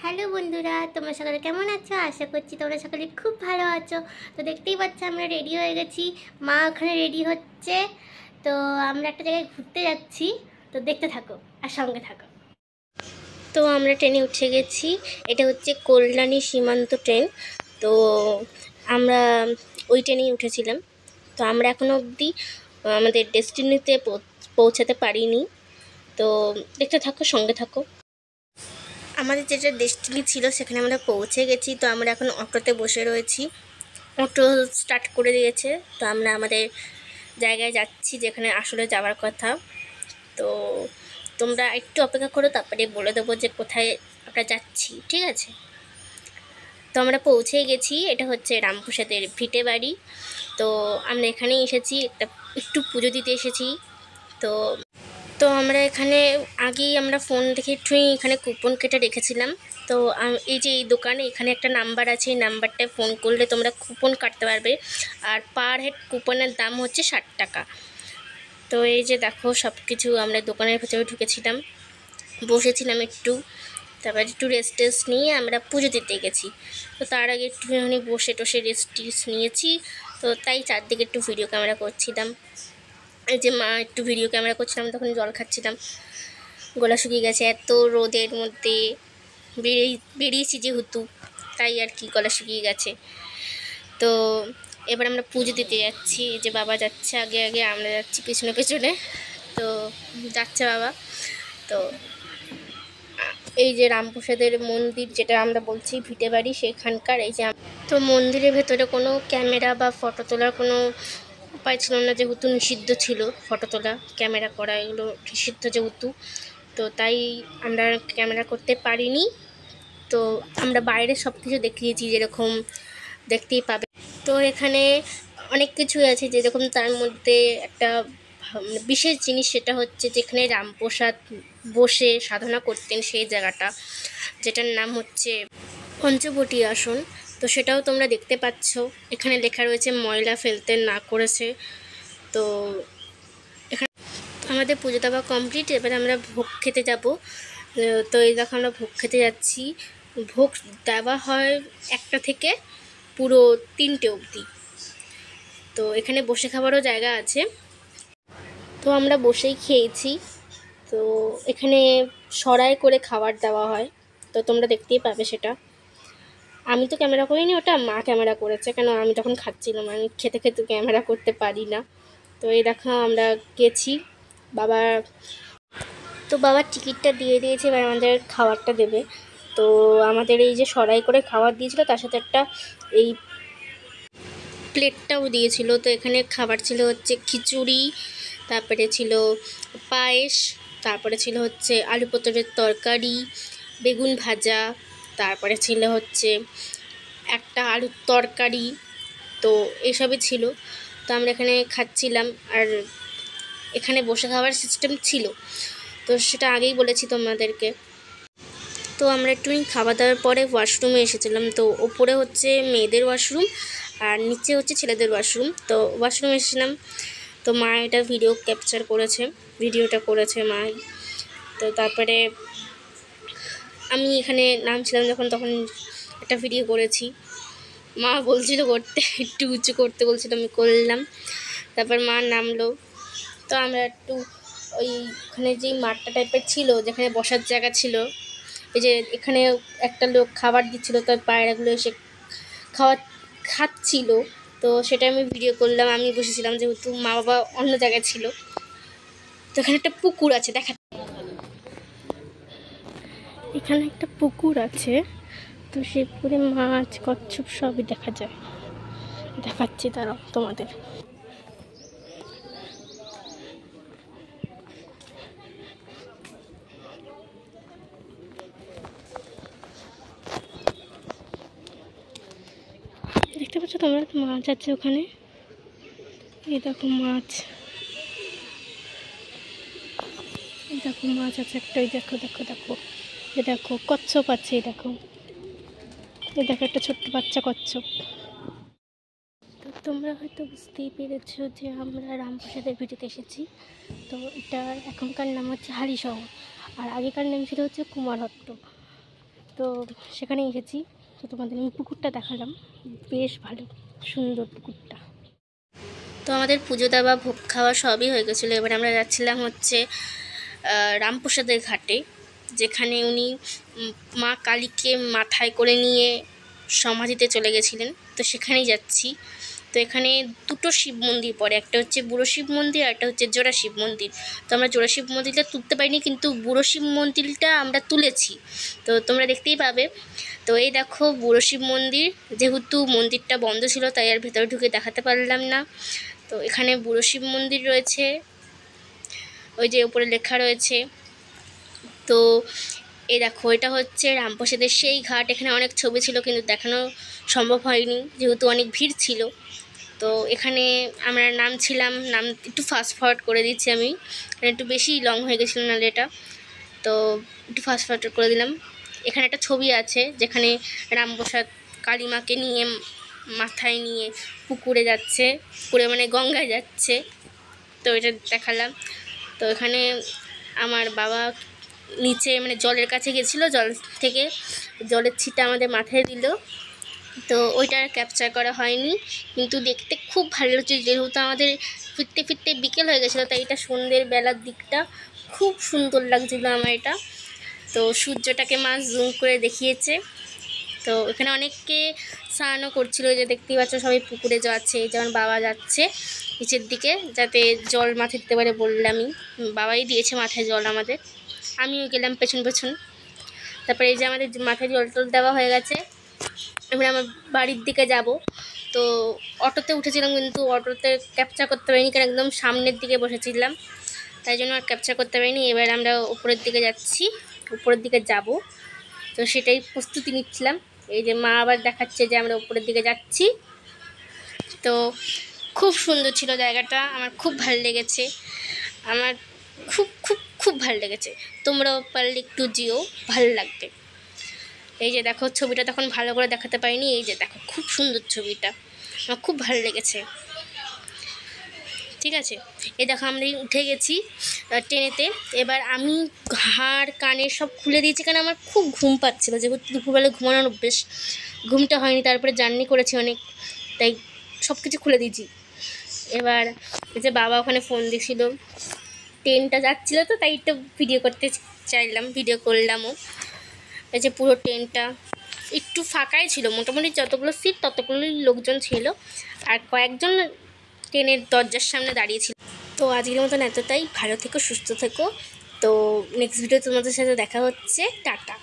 Hello বন্ধুরা, তোমরা সকলে কেমন আছো? আশা করছি তোমরা সকলে খুব ভালো আছো। তো দেখতেই পাচ্ছ আমরা রেডি হয়ে গেছি, মা ওখানে রেডি হচ্ছে। তো আমরা একটা জায়গায় ঘুরতে যাচ্ছি, তো দেখতে থাকো আর সঙ্গে থাকো। তো আমরা ট্রেনে উঠে গেছি, এটা হচ্ছে কল্যাণী সীমান্ত ট্রেন। তো আমরা ওই ট্রেনেই উঠেছিলাম। তো আমরা এখনও অবধি আমাদের ডেস্টিনিতে পৌঁছাতে পারিনি। তো দেখতে থাকো, সঙ্গে থাকো। আমাদের যেটা ডেস্টিনি ছিল সেখানে আমরা পৌঁছে গেছি। তো আমরা এখন অটোতে বসে রয়েছি, অটো স্টার্ট করে দিয়েছে। তো আমরা আমাদের জায়গায় যাচ্ছি যেখানে আসলে যাওয়ার কথা। তো তোমরা একটু অপেক্ষা করো, তারপরে বলে দেবো যে কোথায় আমরা যাচ্ছি, ঠিক আছে? তো আমরা পৌঁছেই গেছি, এটা হচ্ছে রামপ্রসাদের ভিটে বাড়ি। তো আমরা এখানেই এসেছি, একটু পুজো দিতে এসেছি। তো তো আমরা এখানে আগেই আমরা ফোন দেখে একটুই এখানে কুপন কেটে রেখেছিলাম। তো এই যে এই দোকানে এখানে একটা নাম্বার আছে, এই নাম্বারটায় ফোন করলে তোমরা কুপন কাটতে পারবে। আর পার হেড কুপনের দাম হচ্ছে 60 টাকা। তো এই যে দেখো সব কিছু আমরা দোকানের ভেতরে ঢুকেছিলাম, বসেছিলাম একটু, তারপর একটু রেস্ট নিয়ে আমরা পুজো দিতে গেছি। তো তার আগে একটুখানি বসে টসে রেস্ট নিয়েছি। তো তাই চারদিকে একটু ভিডিও ক্যামেরা করছিলাম। এই যে মা একটু ভিডিও ক্যামেরা করছিলাম, তখন জল খাচ্ছিলাম। গলা শুকিয়ে গেছে, এত রোদের মধ্যে বেরিয়েছি যেহেতু, তাই আর কি গলা শুকিয়ে গেছে। তো এবার আমরা পুজো দিতে যাচ্ছি। যে বাবা যাচ্ছে আগে আগে, আমরা যাচ্ছি পেছনে পেছনে। তো যাচ্ছে বাবা। তো এই যে রামপ্রসাদের মন্দির, যেটা আমরা বলছি ভিটে বাড়ি, সেখানকার এই যে তো মন্দিরের ভেতরে কোনো ক্যামেরা বা ফটো তোলার কোনো উপায় ছিল না, যেহেতু নিষিদ্ধ ছিল ফটো তোলা, ক্যামেরা করা এগুলো নিষিদ্ধ যেহেতু। তো তাই আমরা ক্যামেরা করতে পারিনি। তো আমরা বাইরে সব কিছু দেখিয়েছি, যেরকম দেখতেই পাবে। তো এখানে অনেক কিছুই আছে, যেরকম তার মধ্যে একটা বিশেষ জিনিস, সেটা হচ্ছে যেখানে রামপ্রসাদ বসে সাধনা করতেন সেই জায়গাটা, যেটার নাম হচ্ছে পঞ্চবটী আসন। তো সেটাও তোমরা দেখতে পাচ্ছ। এখানে লেখা রয়েছে ময়লা ফেলতে না করেছে। তো এখানে আমাদের পুজো দেওয়া কমপ্লিট, এবার আমরা ভোগ খেতে যাব। তো এই দেখো আমরা ভোগ খেতে যাচ্ছি। ভোগ দেওয়া হয় 1টা থেকে পুরো 3টে অবধি। তো এখানে বসে খাবারও জায়গা আছে, তো আমরা বসেই খেয়েছি। তো এখানে সরাই করে খাবার দেওয়া হয়, তো তোমরা দেখতেই পাবে সেটা। আমি তো ক্যামেরা করিনি, ওটা মা ক্যামেরা করেছে, কেন আমি তখন খাচ্ছিলাম, আমি খেতে খেতে ক্যামেরা করতে পারি না। তো এই দেখো আমরা গেছি, বাবার টিকিটটা দিয়ে দিয়েছে, এবার আমাদের খাবারটা দেবে। তো আমাদের এই যে সরাই করে খাবার দিয়েছিল, তার সাথে একটা এই প্লেটটাও দিয়েছিল। তো এখানে খাবার ছিল হচ্ছে খিচুড়ি, তারপরে ছিল পায়েস, তারপরে ছিল হচ্ছে আলু পটলের তরকারি, বেগুন ভাজা, তারপরে ছিল হচ্ছে একটা আলুর তরকারি। তো এসবই ছিল। তো আমরা এখানে খাচ্ছিলাম, আর এখানে বসে খাওয়ার সিস্টেম ছিল, তো সেটা আগেই বলেছি তোমাদেরকে। তো আমরা একটুখানি খাওয়া দাওয়ার পরে ওয়াশরুমে এসেছিলাম। তো ওপরে হচ্ছে মেয়েদের ওয়াশরুম আর নিচে হচ্ছে ছেলেদের ওয়াশরুম। তো ওয়াশরুমে এসেছিলাম। তো মা এটা ভিডিওটা করেছে মা। তো তারপরে আমি এখানে নামছিলাম যখন, তখন একটা ভিডিও করেছি। মা বলছিল করতে, একটু উঁচু করতে বলছিল, আমি করলাম। তারপর মা নামলো। তো আমরা একটু ওইখানে যেই মাঠটা টাইপের ছিল, যেখানে বসার জায়গা ছিল, এই যে এখানে একটা লোক খাবার দিচ্ছিল, তার পায়রাগুলো এসে খাচ্ছিল। তো সেটা আমি ভিডিও করলাম, আমি বসেছিলাম যেহেতু, মা বাবা অন্য জায়গায় ছিল। তো এখানে একটা পুকুর আছে, এখানে একটা পুকুর আছে। তো সেই পুকুরে মাছ, কচ্ছপ সবই দেখা যায়, দেখাচ্ছি তারাও তোমাদের। দেখতে পাচ্ছ তোমরা, মাছ আছে ওখানে, এই দেখো মাছ, এই দেখো মাছ আছে একটা, এই দেখো দেখো দেখো, এই দেখো কচ্ছপ আছে, এই দেখো একটা ছোট্ট বাচ্চা কচ্ছপ। তো তোমরা হয়তো বুঝতেই পেরেছো যে আমরা রামপ্রসাদের ভিডিওতে এসেছি। তো এটার এখনকার নাম হচ্ছে হালিশহর, আর আগেকার নাম ছিল হচ্ছে কুমারহট্ট। তো সেখানে এসেছি, তো তোমাদের আমি পুকুরটা দেখালাম, বেশ ভালো সুন্দর পুকুরটা। তো আমাদের পুজো দেওয়া ভোগ খাওয়া সবই হয়ে গেছিলো। এবার আমরা যাচ্ছিলাম হচ্ছে রামপ্রসাদের ঘাটে, যেখানে উনি মা কালীকে মাথায় করে নিয়ে সমাধিতে চলে গেছিলেন, তো সেখানেই যাচ্ছি। তো এখানে দুটো শিব মন্দির পড়ে, একটা হচ্ছে বুড়ো শিব মন্দির আর একটা হচ্ছে জোড়া শিব মন্দির। তো আমরা জোড়া শিব মন্দিরটা তুলতে পারিনি, কিন্তু বুড়ো শিব মন্দিরটা আমরা তুলেছি, তো তোমরা দেখতেই পাবে। তো এই দেখো বুড়ো শিব মন্দির, যেহেতু মন্দিরটা বন্ধ ছিল তাই আর ভেতরে ঢুকে দেখাতে পারলাম না। তো এখানে বুড়ো শিব মন্দির রয়েছে, ওই যে উপরে লেখা রয়েছে। তো এই দেখো এটা হচ্ছে রামপ্রসাদের সেই ঘাট। এখানে অনেক ছবি ছিল কিন্তু দেখানো সম্ভব হয়নি যেহেতু অনেক ভিড় ছিল। তো এখানে আমরা নামছিলাম, নাম একটু ফাস্ট ফরওয়ার্ড করে দিচ্ছি আমি, একটু বেশি লং হয়ে গেছিলো নাহলে এটা, তো একটু ফাস্ট ফরওয়ার্ড করে দিলাম। এখানে একটা ছবি আছে যেখানে রামপ্রসাদ কালীমাকে নিয়ে মাথায় নিয়ে পুকুরে যাচ্ছে, পুকুরে মানে গঙ্গায় যাচ্ছে, তো এটা দেখালাম। তো এখানে আমার বাবা নিচে মানে জলের কাছে গেছিলো, জল থেকে জলের ছিটা আমাদের মাথায় দিল, তো ওইটা ক্যাপচার করা হয়নি, কিন্তু দেখতে খুব ভালো লাগছে। যেহেতু আমাদের ফিরতে ফিরতে বিকেল হয়ে গেছিলো তাই এটা সন্ধ্যের বেলার দিকটা খুব সুন্দর লাগছিলো আমার এটা। তো সূর্যটাকে মা জুম করে দেখিয়েছে। তো এখানে অনেককে স্নানও করছিল, যে দেখতেই পাচ্ছ সবাই পুকুরে যাচ্ছে, যেমন বাবা যাচ্ছে নিচের দিকে যাতে জল মাথায় দিতে পারে বললামই, বাবাই দিয়েছে মাথায় জল আমাদের, আমিও গেলাম পেছন পেছন। তারপরে এই যে আমাদের মাথায় জল টল দেওয়া হয়ে গেছে, এবার আমার বাড়ির দিকে যাব। তো অটোতে উঠেছিলাম কিন্তু অটোতে ক্যাপচার করতে পারিনি, কারণ একদম সামনের দিকে বসেছিলাম, তাই জন্য আর ক্যাপচার করতে পারিনি। এবার আমরা উপরের দিকে যাচ্ছি, উপরের দিকে যাব, তো সেটাই প্রস্তুতি নিচ্ছিলাম। এই যে মা আবার দেখাচ্ছে যে আমরা উপরের দিকে যাচ্ছি। তো খুব সুন্দর ছিল জায়গাটা, আমার খুব ভালো লেগেছে, আমার খুব খুব খুব ভালো লেগেছে। তোমরাও পারলে একটু যেও, ভালো লাগবে। এই যে দেখো ছবিটা তখন ভালো করে দেখাতে পারিনি, এই যে দেখো খুব সুন্দর ছবিটা, আমার খুব ভালো লেগেছে। ঠিক আছে, এই দেখো আমরা উঠে গেছি ট্রেনেতে। এবার আমি ঘাড় কানে সব খুলে দিয়েছি, কারণ আমার খুব ঘুম পাচ্ছিলো, যেহেতু দুপুরবেলা ঘুমানোর অভ্যেস, ঘুমটা হয়নি, তারপরে জার্নি করেছি অনেক, তাই সব কিছু খুলে দিয়েছি। এবার এই যে বাবা ওখানে ফোন দিয়েছিল, ট্রেনটা যাচ্ছিলো তো তাই একটু ভিডিও করতে চাইলাম, ভিডিও করলামও। এই যে পুরো ট্রেনটা একটু ফাঁকাই ছিল, মোটামুটি যতগুলো সিট ততগুলোই লোকজন ছিল, আর কয়েকজন ট্রেনের দরজার সামনে দাঁড়িয়েছিল। তো আজকের মতন এতটাই, ভালো থেকো, সুস্থ থেকো। তো নেক্সট ভিডিও তোমাদের সাথে দেখা হচ্ছে, টাটা।